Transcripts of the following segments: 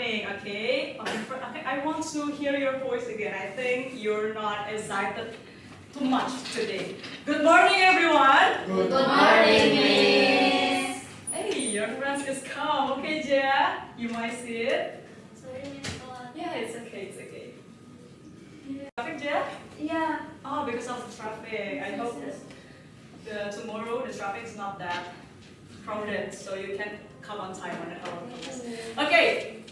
morning, okay? Okay, I want to hear your voice again. I think you're not excited too much today. Good morning, everyone. Good morning, Miss. Hey, your friends is calm. Okay, Jia, you might see it. Sorry, Miss. Yeah, it's okay, it's okay. Traffic, Jia? Yeah. Oh, because of the traffic. I hope tomorrow the traffic is not that crowded, so you can come on time on our class. Okay,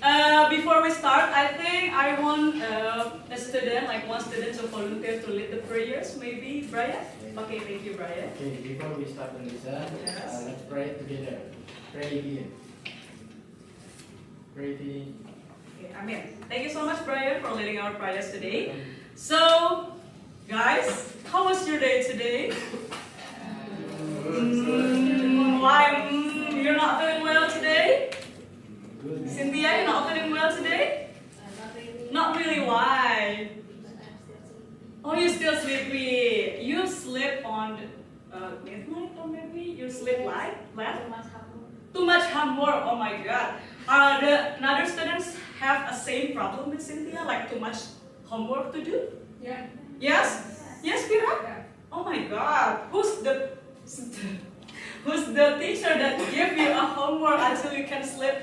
before we start, I think I want a student, like one student to volunteer to lead the prayers, maybe Brian? Okay, thank you, Brian. Okay, before we start the lesson, Yes. let's pray together. Pray again. Pray again. Okay, Amen. Thank you so much, Brian, for leading our prayers today. So, guys, how was your day today? Why you're not feeling well today? Good. Cynthia, you're not feeling well today? Not really. Why? Oh, you're still sleepy. You sleep on midnight or maybe you sleep late? Too much homework. Oh my God. The other students have a same problem with Cynthia, like too much homework to do? Yeah. Yes? Yes, Vira? Oh my God. Who's the teacher that give you a homework until you can sleep?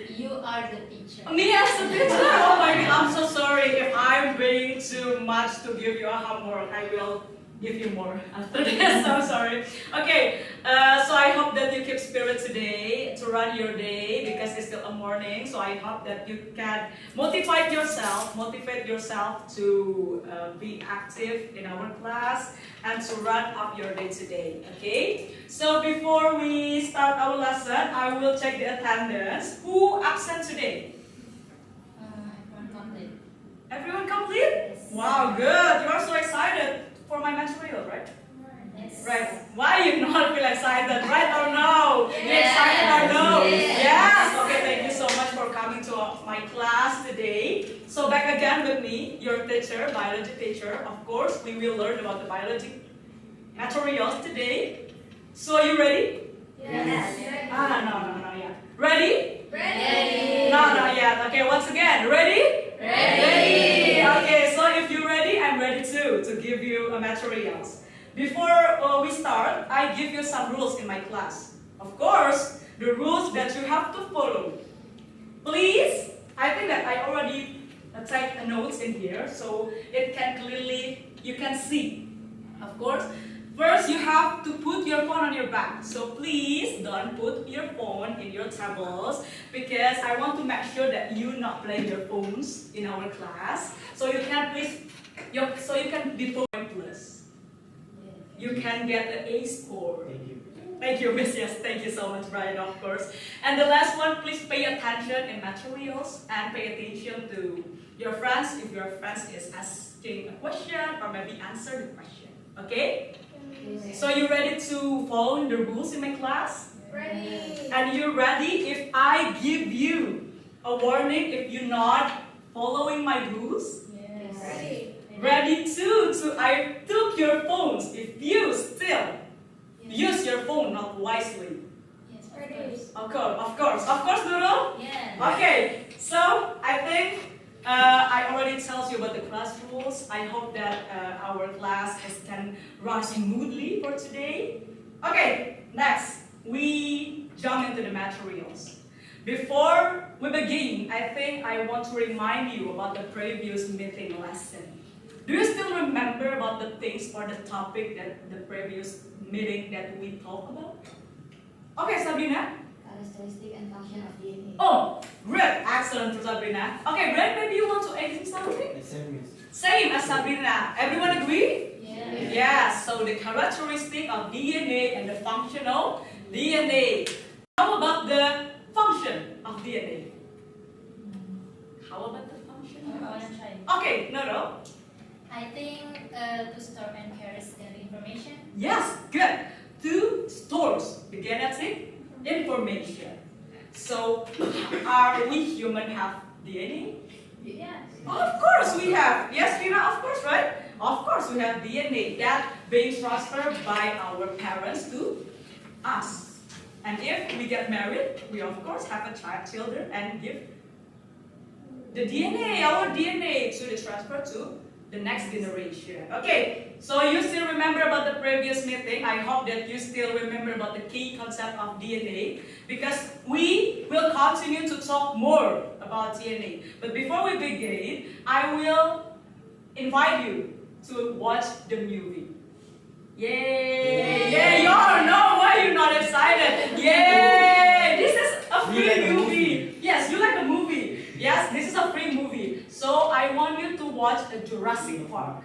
You are the teacher. Me as a teacher? Oh my God, I'm so sorry. If I'm being too much to give you a homework, I will give you more after this. I'm sorry. Okay, so I hope that you keep spirit today to run your day because it's still a morning. So I hope that you can motivate yourself to be active in our class and to run up your day today. Okay. So before we start our lesson, I will check the attendance. Who absent today? Everyone complete. Everyone complete? Wow, good. You are so excited for my material, right? Yes. Right. Why you not feel excited, right or no? You Yes. excited or no? Yes. Yes. Okay, thank you so much for coming to my class today. So back again with me, your teacher, biology teacher. Of course, we will learn about the biology materials today. So are you ready? Yes. No, yeah. Ready? Ready. No, not yet. Okay, once again, ready? Ready. Okay, so if you're ready, I'm ready too, to give you materials. Before we start, I give you some rules in my class. Of course, the rules that you have to follow. Please, I think that I already take notes in here, so it can clearly, you can see. Of course, first you have to put your phone on your back. So please don't put your phone in your tables because I want to make sure that you not play your phones in our class. So you can be pointless. You can get an A score. Thank you. Thank you, Miss. Yes, thank you so much, Brian, of course. And the last one, please pay attention in materials and pay attention to your friends if your friends is asking a question or maybe answer the question. Okay? So you ready to follow the rules in my class? Ready. And you ready if I give you a warning if you're not following my rules? Yes. Ready. Ready to I took your phones if you still use your phone not wisely. Yes. Ready. Of course, Doodle. Yes. Okay, so I think I already tells you about the class rules. I hope that our class can run smoothly for today. Okay, next we jump into the materials. Before we begin, I think I want to remind you about the previous meeting lesson. Do you still remember about the things or the topic that the previous meeting that we talked about? Okay, Sabrina. Characteristic and function of DNA. Oh, great, excellent, Sabrina. Okay, Red, maybe you want to add something? The same is. Same as Sabrina. Everyone agree? Yes. Yes. So the characteristic of DNA and the function of DNA. How about the function of DNA? How about the function? I want to try. Okay, no. I think to store and carry the information. Yes, good. To stores the genetic information. So, are we human have DNA? Yes. Of course we have. Yes, Vina, of course, right? Of course we have DNA that being transferred by our parents to us. And if we get married, we of course have a children and give the DNA, our DNA, should transfer to the next generation. Okay, so you still remember about the previous meeting. I hope that you still remember about the key concept of DNA, because we will continue to talk more about DNA. But before we begin, I will invite you to watch the movie. Yay! Yeah, you all know why you're not excited. Yay! This is a free movie. Yes, you like a movie. Yes, this is a free movie. So I want you to watch a Jurassic Park.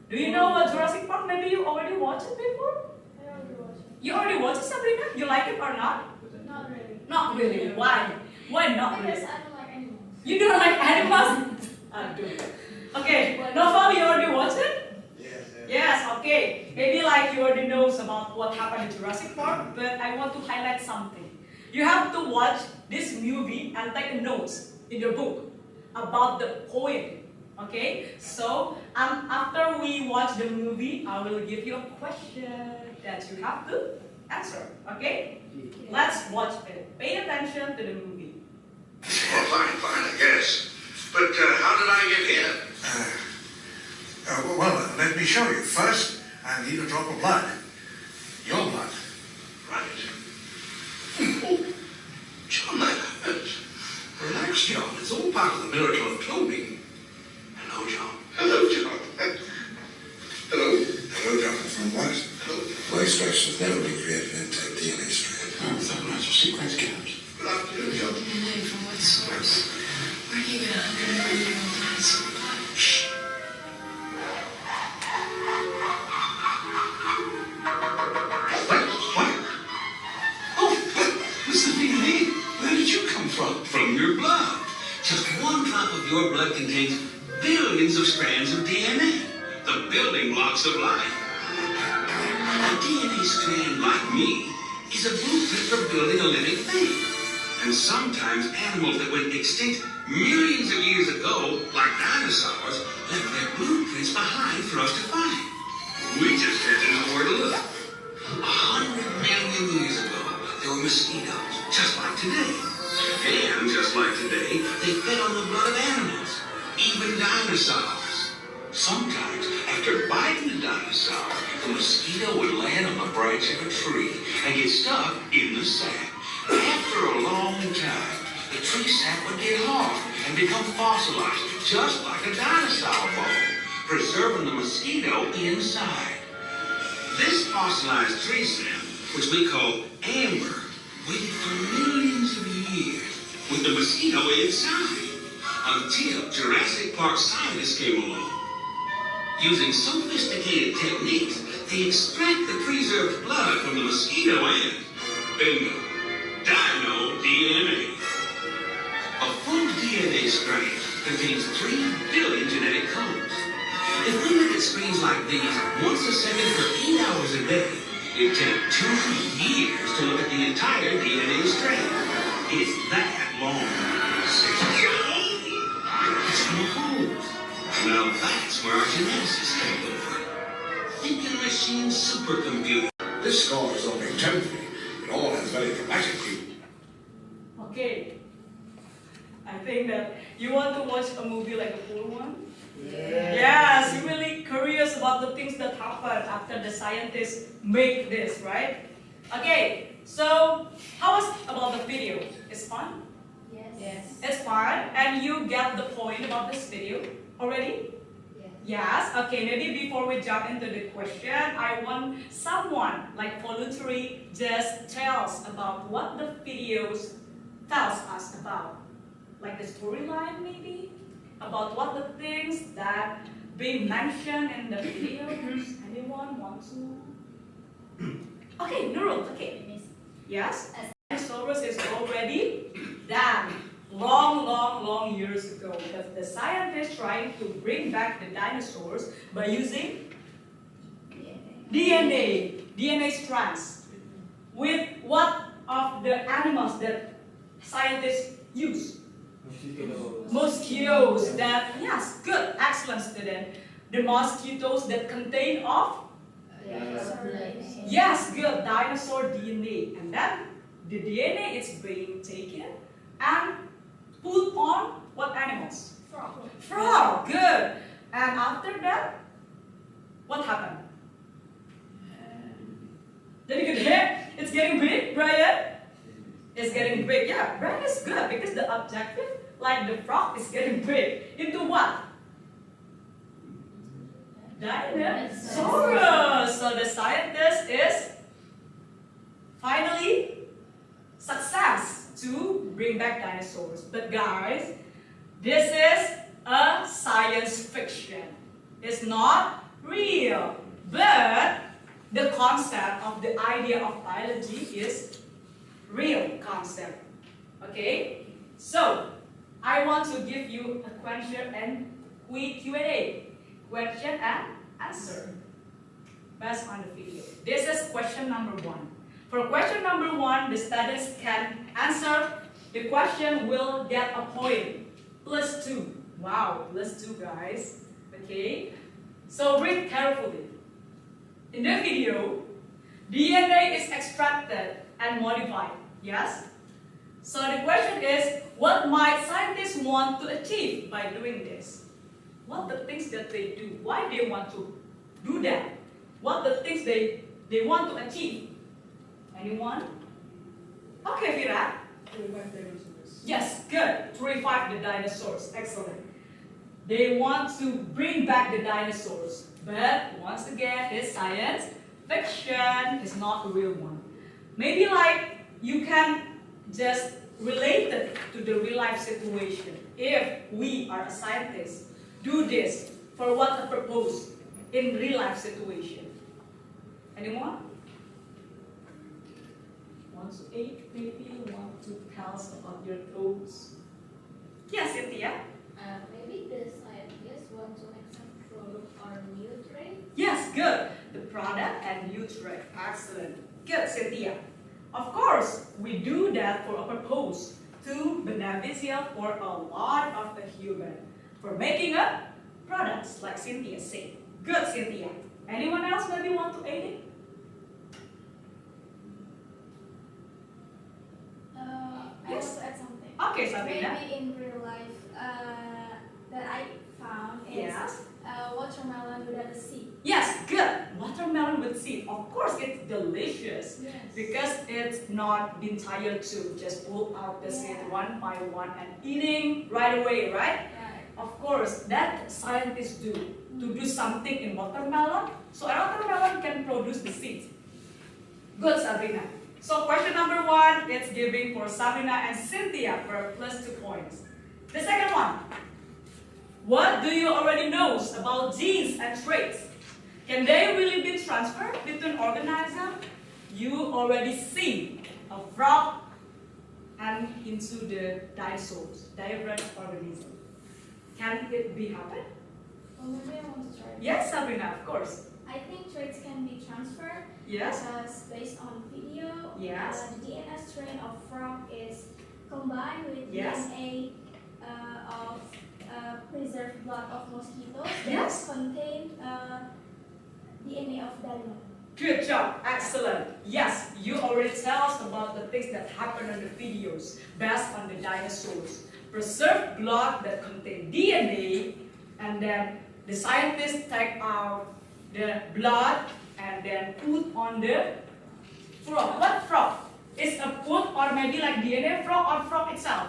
Do you know about Jurassic Park? Maybe you already watched it before? I already watched it. You already watched it, Sabrina? You like it or not? Not really. Not really. Why? Why not Because really? I don't like animals. You don't like animals? Aduh. Okay, Novel, you already watched it? Yes, okay. Maybe like you already knows about what happened in Jurassic Park, but I want to highlight something. You have to watch this movie and take notes in your book about the point. Okay? So, after we watch the movie, I will give you a question that you have to answer. Okay? Let's watch it. Pay attention to the movie. Well, fine, I guess. But how did I get here? Let me show you. First, I need a drop of blood. Your blood. Right. Oh, John, that hurts. Relax, John. It's all part of the miracle of cloning. Hello, John. Hello, John. Hello. Hello, John. From what? Hello. My expression has never been created in type DNA strand. Oh, without natural sequence counts. Good afternoon, John. DNA from what source? Where are you gonna uncover your old dinosaur blood? Shh. What? Oh, Mr. DNA, where did you come from? From your blood. Just one drop of your blood contains billions of strands of DNA, the building blocks of life. A DNA strand like me is a blueprint for building a living thing. And sometimes animals that went extinct millions of years ago, like dinosaurs, left their blueprints behind for us to find. We just had to know where to look. 100 million years ago, there were mosquitoes, just like today. And just like today, they fed on the blood of animals, even dinosaurs. Sometimes, after biting a dinosaur, the mosquito would land on the branch of a tree and get stuck in the sap. After a long time, the tree sap would get hard and become fossilized, just like a dinosaur bone, preserving the mosquito inside. This fossilized tree sap, which we call amber, waited for millions of years with the mosquito inside, until Jurassic Park scientists came along. Using sophisticated techniques, they extract the preserved blood from the mosquito and, bingo, dino DNA. A full DNA strand contains 3 billion genetic codes. If we look at screens like these once a second for 8 hours a day, it takes 2 years to look at the entire DNA strand. It's that long. It's composed. Now that's where our geneticists take over. Thinking machine supercomputer. This score is only temporary. It all has very dramatic view. Okay. I think that you want to watch a movie like a full one. Yes, you're really curious about the things that happen after the scientists make this, right? Okay, so how was about the video? It's fun? Yes. It's fun, and you get the point about this video already? Yes. Okay, maybe before we jump into the question, I want someone like voluntary just tell us about what the videos tells us about. Like the storyline maybe? About what the things that being mentioned in the videos. Anyone want to know? Okay, Nurul, okay. Yes? Dinosaurs is already done long years ago, because the scientists trying to bring back the dinosaurs by using DNA strands. With what of the animals that scientists use? Mosquitoes that, yes, good, excellent student. The mosquitoes that contain of, yes, good, dinosaur DNA. And then the DNA is being taken and put on what animals? Frog. Frog, good. And after that, what happened? Did you get hit? It's getting big, Brian? It's getting big, yeah. Brian is good because the objective, like the frog, is getting big. Into what? Dinosaurus. So the scientist is finally success to bring back dinosaurs. But guys, this is a science fiction. It's not real. But the concept of the idea of biology is real concept. Okay? So, I want to give you a question and quick Q&A. Question and answer. Based on the video. This is question number 1. For question number 1, the students can answer. The question will get a point. +2. Wow, +2 guys. Okay? So read carefully. In the video, DNA is extracted and modified. Yes? So the question is, what might scientists want to achieve by doing this? What the things that they do? Why they want to do that? What the things they want to achieve? Anyone? Okay, Vira. To revive dinosaurs. Yes, good. To revive the dinosaurs. Excellent. They want to bring back the dinosaurs. But once again, this science fiction is not a real one. Maybe like you can just relate it to the real life situation. If we are a scientist, do this for what a purpose in real life situation. Anyone? Want to aid, maybe want to tell us about your thoughts? Yes, Cynthia. Maybe the scientists want to make some product or new trade. Yes, good. The product and new trade. Excellent. Good, Cynthia. Of course, we do that for a purpose to beneficial for a lot of the human. For making up products, like Cynthia said. Good, Cynthia. Anyone else maybe want to aid it? I Yes. want to add something. Okay, Sabrina. Maybe in real life that I found is Yes. watermelon without a seed. Yes, good. Watermelon with seed. Of course, it's delicious. Yes. Because it's not been tired to just pull out the seed Yeah. one by one and eating right away, right? Right. Of course, that scientists do to do something in watermelon. So a watermelon can produce the seed. Good, Sabrina. So question number 1, it's giving for Sabrina and Cynthia for +2 points. The second one, what do you already know about genes and traits? Can they really be transferred between organisms? You already see a frog and into the dinosaurs, different organisms. Can it be happen? Well, maybe I want to try. Yes, Sabrina, of course. I think traits can be transferred Yes. because based on video, Yes. the DNA strain of frog is combined with Yes. DNA of preserved blood of mosquitoes Yes. that contain DNA of dino. Good job, excellent. Yes, you already tell us about the things that happen in the videos based on the dinosaurs. Preserved blood that contain DNA, and then the scientists take out the blood and then put on the frog. What frog? Is a put or maybe like DNA frog or frog itself?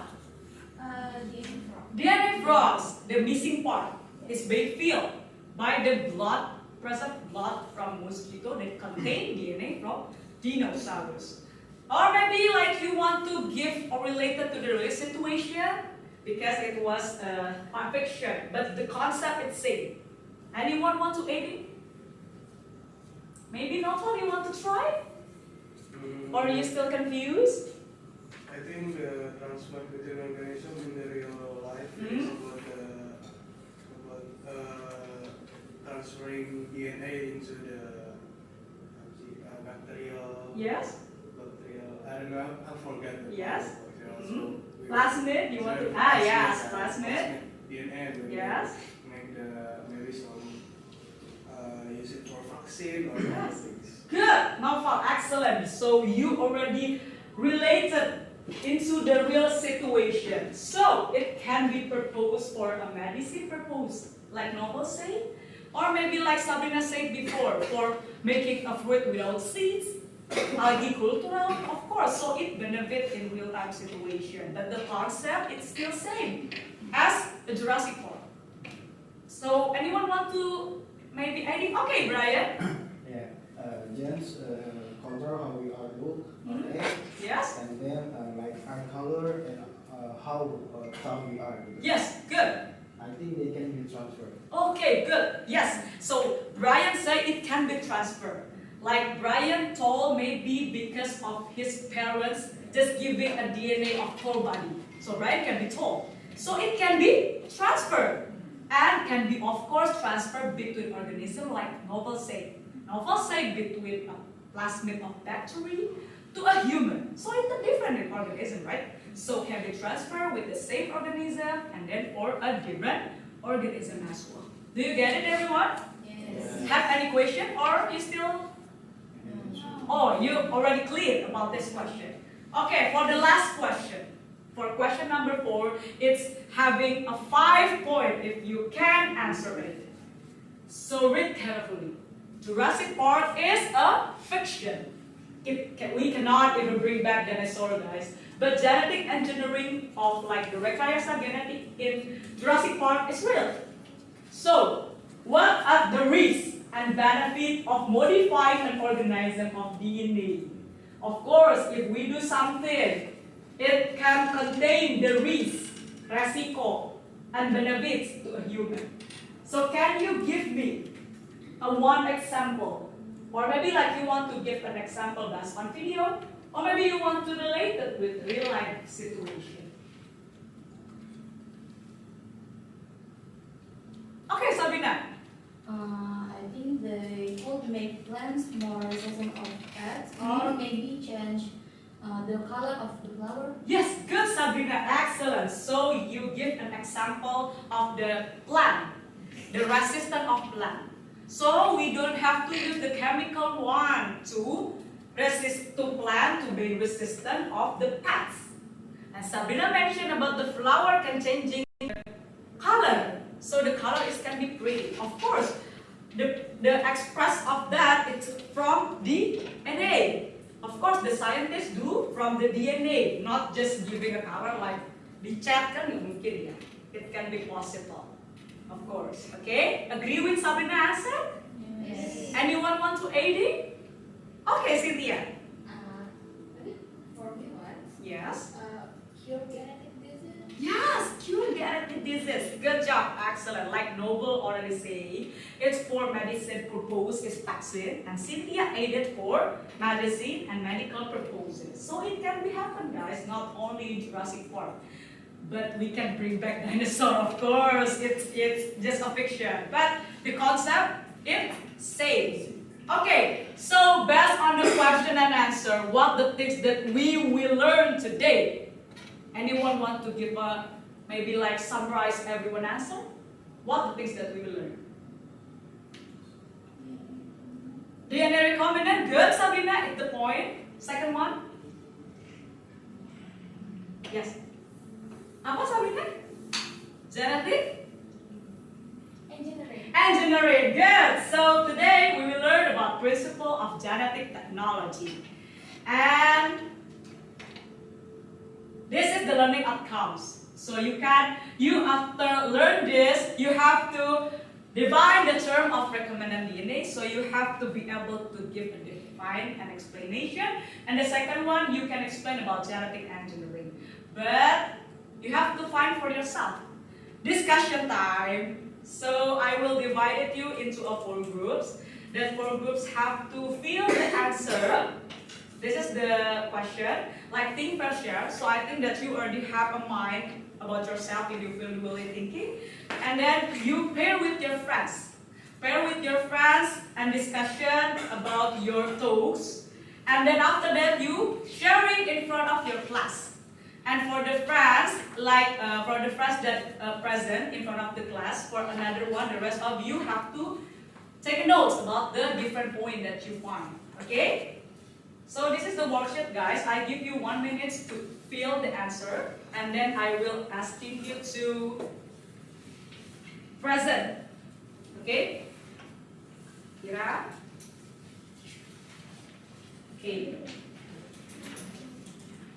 DNA frog. DNA frogs, the missing part, is being filled by the blood, preserved blood from mosquito that contain DNA from dinosaurs. Or maybe like you want to give or related to the real situation because it was a fiction, but the concept is same. Anyone want to aid it? Maybe Novel, you want to try? Or are you still confused? I think the transfer between organism in the real life is about transferring DNA into the bacterial. Yes. I don't know. I forgot. Yes. So we- Plasmid, you want to? Yes, plasmid. DNA. We Yes. Make the maybe some use it for vaccine or Yes. things. Good, Novel, excellent. So you already related into the real situation. So it can be proposed for a medicine purpose, like novel say, or maybe like Sabrina said before, for making a fruit without seeds, agricultural, of course. So it benefits in real-time situation. But the concept is still same as the Jurassic Park. So anyone want to maybe adding? Okay, Brian. Yeah, James control how we are look, Mhm. okay? Yes. And then like eye color and how tall we are. Yes. Good. I think they can be transferred. Okay, good. Yes. So Brian said it can be transferred. Like Brian told, maybe because of his parents just giving a DNA of whole body. So Brian can be told. So it can be transferred. And can be, of course, transferred between organisms like novel say. Novel say between a plasmid of bacteria to a human. So it's a different organism, right? So can be transferred with the same organism and then for a different organism as well. Do you get it, everyone? Yes. Have any question or you still? Oh, you already clear about this question. Okay, for the last question. For question number 4, it's having a 5 point if you can answer it. So read carefully. Jurassic Park is a fiction. We cannot even bring back dinosaur, guys. But genetic engineering of like the rekayasa genetic in Jurassic Park is real. So, what are the risks and benefits of modifying an organism of DNA? Of course, if we do something, it can contain the risk, resiko, and benefits to a human. So can you give me one example? Or maybe like you want to give an example based on video, or maybe you want to relate it with real life situation. Okay, Sabina. I think they could make plants more resistant of pests, or maybe change the color of the flower. Yes, good, Sabrina. Excellent. So you give an example of the plant, the resistance of plant. So we don't have to use the chemical one to resist to plant to be resistant of the pests. And Sabrina mentioned about the flower can changing color. So the color is can be pretty. Of course, the express of that is from DNA. Of course, the scientists do from the DNA, not just giving a color like di chat kan nggak mungkin ya. It can be possible, of course. Okay, agree with Sabrina answer? Yes. Anyone want to add it? Okay, Cynthia. For me, what? Yes. Cure genetic disease. Yes, cure genetic disease. Good job, excellent. Like Noble already say, it's for medicine purpose, is vaccine, and Cynthia added for medicine and medical purposes. So it can be happen, guys, not only in Jurassic Park, but we can bring back dinosaur. Of course, it's just a fiction, but the concept it says. Okay, so based on the question and answer, what the things that we will learn today? Anyone want to give a, maybe like summarize everyone answer? What the things that we will learn? DNA recombinant, good Sabrina, it's the point. Second one? Yes. Apa Sabrina? Genetic? Engineering. Engineering, good. So today we will learn about principle of genetic technology. And this is the learning outcomes. So you after learn this, you have to define the term of recombinant DNA. So you have to be able to give a define and explanation. And the second one, you can explain about genetic engineering. But you have to find for yourself. Discussion time. So I will divide you into 4 groups. The 4 groups have to fill the answer. This is the question, like think per share. So I think that you already have a mind about yourself if you feel really thinking. And then you pair with your friends. Pair with your friends and discussion about your talks. And then after that you sharing in front of your class. And for the friends, like for the friends that present in front of the class, for another one, the rest of you have to take notes about the different point that you find. Okay? So this is the worksheet, guys. I give you 1 minute to fill the answer, and then I will asking you to present. Okay? Kira? Okay.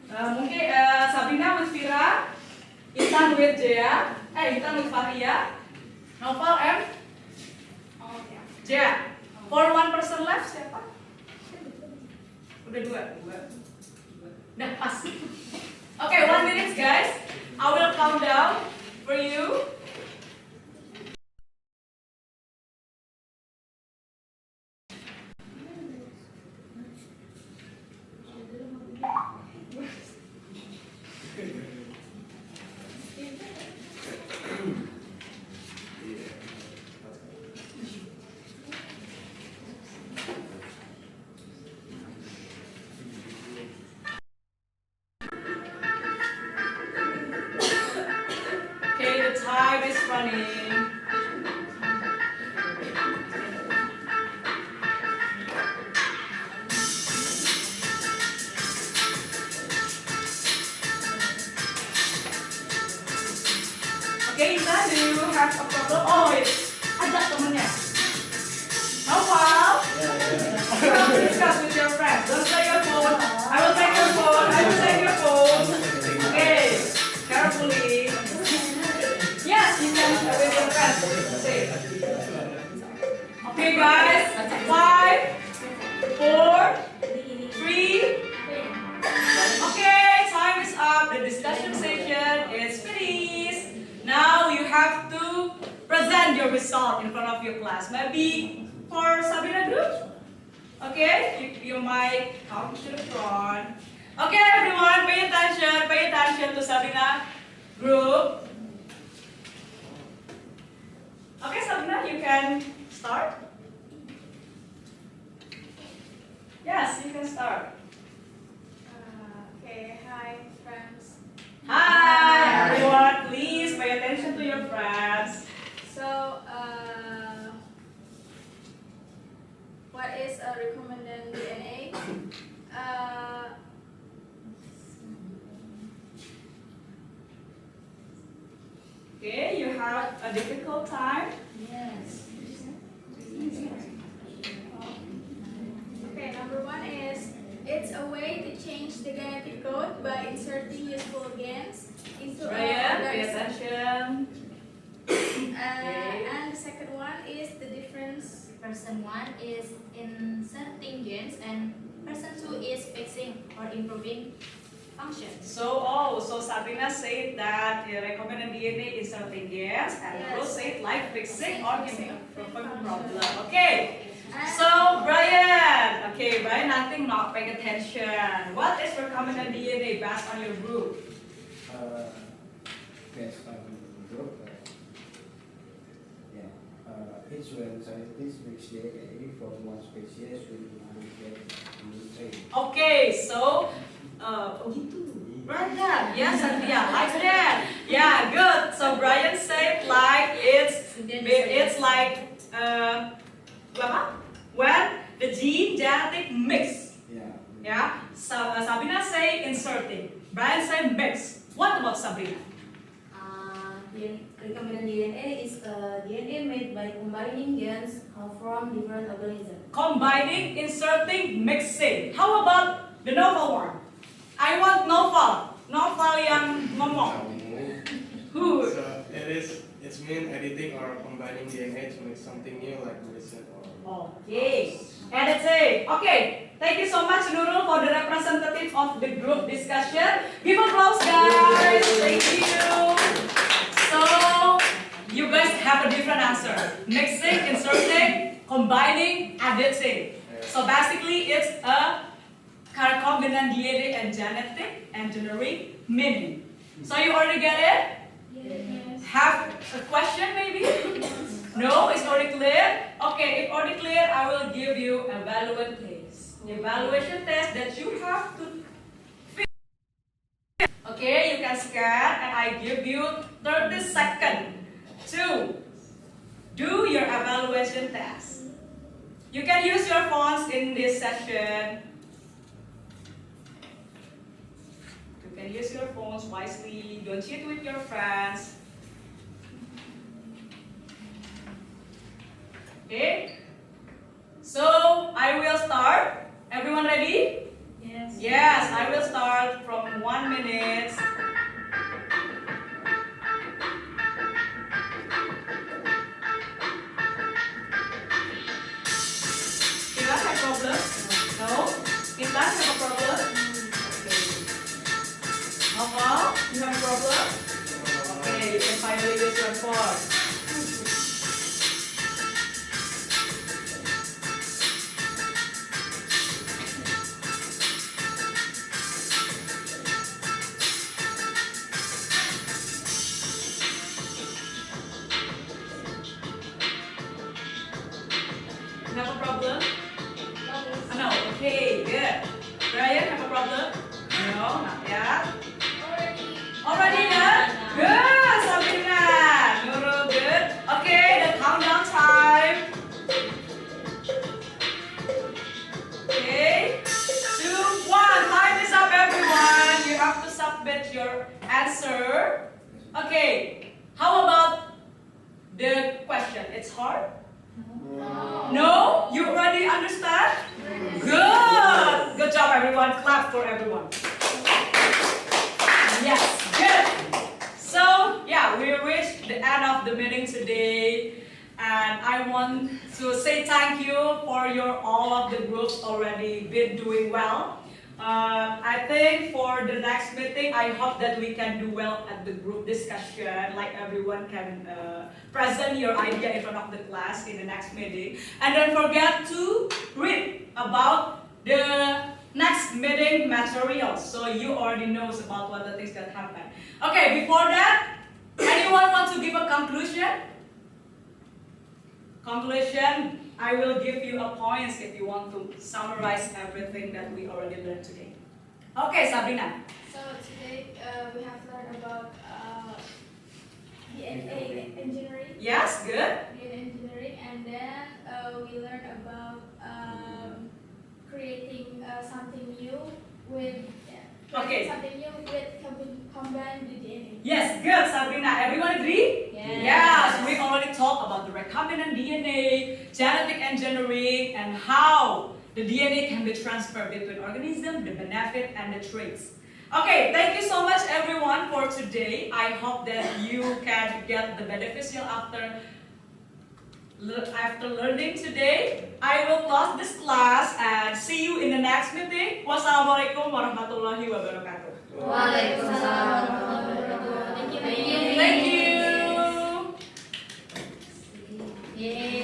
Mungkin Sabrina with Vira, Intan with Jaya, Intan with Faria, Novel and Jaya. For one person left siapa? Udah dua. Udah pas. Okay, 1 minute guys. I will count down for you. Okay, the time is running. Okay, Intan, do you have a problem? Oh, ada temennya. Noval, you have to discuss with your friends. Don't take your phone. I will take your phone. I will take your phone. Okay, carefully. Yes, you can with your friends. Say. Okay, guys. 5, 4, 3. Okay, time is up. The discussion session is finished. Now you have to present your result in front of your class. Maybe for Sabrina group. Okay, you might come to the front. Okay, everyone, pay attention to Sabrina group. Okay, Sabrina, you can start. Yes, you can start. Okay, hi friends. Hi, everyone. Please pay attention to your friends. So, what is a recombinant DNA? Okay, you have a difficult time. Yes. Okay, number 1 is it's a way to change the genetic code by inserting useful genes into Brian, pay organism. attention. And the second one is the difference. Person 1 is inserting genes and person 2 is fixing or improving functions. So Sabrina said that recombinant DNA inserting genes, and Yes. Rose said like fixing or improving problem. Okay. And So Brian, nothing not paying attention. What is recombinant DNA based on your group? Based on group, it's when scientists mix DNA from one species with another mutate. Okay, so begitu. Brian, yes, yeah, like that. Yeah, good. So Brian said like it's like apa? When the gene genetic mix. Yeah. So Sabrina say inserting. Brian say mix. What about Sabrina? Recombinant DNA is a DNA made by combining genes from different organisms. Combining, inserting, mixing. How about the novel one? I want novel. Novel yang ngomong. Who? So it's mean editing or combining DNA to make something new like medicine or. Okay. Editing. Okay. Thank you so much, Nurul, for the representative of the group discussion. Give applause, guys. Thank you. So, you guys have a different answer. Mixing, inserting, combining, editing. So basically, it's a recombinant DNA and genetic engineering meaning. So you already get it? yes. Have a question maybe? No, it's already clear? Okay, if already clear, I will give you evaluation test. Evaluation test that you have to fill. Okay, you can scan and I give you 30 seconds to do your evaluation test. You can use your phones in this session. can use your phones wisely. Don't cheat with your friends. Okay? So, I will start. Everyone ready? Yes. Yes, I will start from 1 minute. Intan have problem? No? Intan have a problem? Okay. Novel, you have a problem? Okay, you can finally use your phone. You have a problem? No. Okay, good. Brian, have a problem? No, not yet. Already done? Good, Sabrina. Nurul, good. Okay, the countdown time. Okay, 2, 1. Time is up, everyone. You have to submit your answer. Okay, how about the question? It's hard? No? You already understand? Good! Good job, everyone. Clap for everyone. Yes, good. So, yeah, we reached the end of the meeting today. And I want to say thank you for all of the groups already been doing well. I think for the next meeting, I hope that we can do well at the group discussion, like everyone can present your idea in front of the class in the next meeting. And don't forget to read about the next meeting materials, so you already knows about what the things that happen. Okay, before that, anyone want to give a conclusion? Conclusion, I will give you a points if you want to summarize everything that we already learned today. Okay, Sabrina. So today we have learned about DNA engineering. Yes, good. DNA engineering, and then we learned about creating something new with Okay. something new with combine the DNA. Yes, good, Sabrina. Everyone agree? Yes, we already talked about the recombinant DNA, genetic engineering, and how the DNA can be transferred between organisms, the benefit and the traits. Okay, thank you so much everyone for today. I hope that you can get the beneficial after learning today. I will close this class and see you in the next meeting. Wassalamualaikum warahmatullahi wabarakatuh. Waalaikumsalam warahmatullahi wabarakatuh. Thank you. Thank you. Yay.